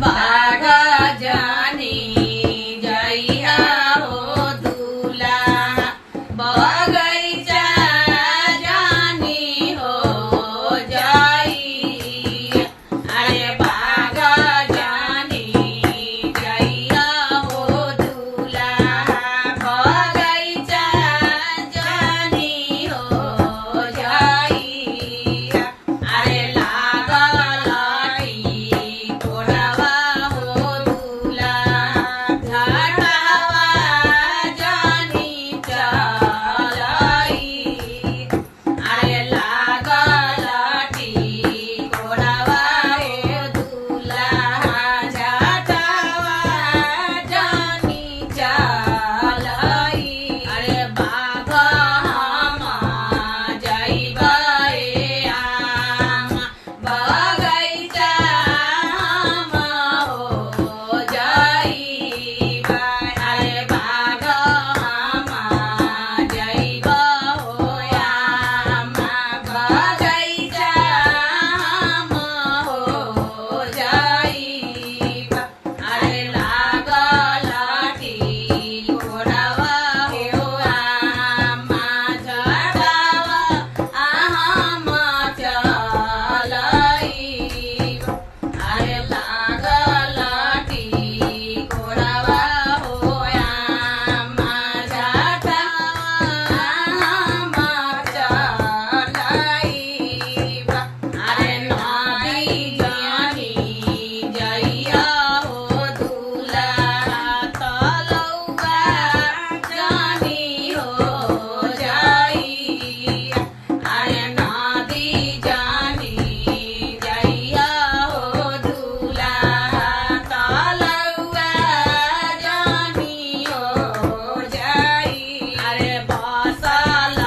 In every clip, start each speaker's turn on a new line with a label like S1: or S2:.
S1: बाघ जानी जइया हो दूल्हा बगैचा जानी हो जाई अरे बाघ जानी जइया हो दूल्हा बगैचा जानी हो जाई अरे लागल तोड़वा हो दूल्हा घाटवा जानी चलाई अरे लागल तोड़वा हो दूल्हा घाटवा जानी चलाई अरे बाघ हम जइबा आम बगैचा हम हो जाइबा अरे बाघ हम जइबा हो आम बगैचा हम हो जाइबा अरे लागल तोड़वा हो आम झड़वा हम चलाइब अरे लागल तोड़वा हो आम झड़वा हम चलाइब अरे नदी जानी जइया हो दूल्हा तलौआ जानी हो जाई अरे नदी जानी जइया हो दूल्हा तलौआ जानी हो जाई अरे बसल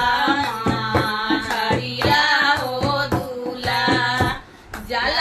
S1: छड़िया हो दूल्हा जल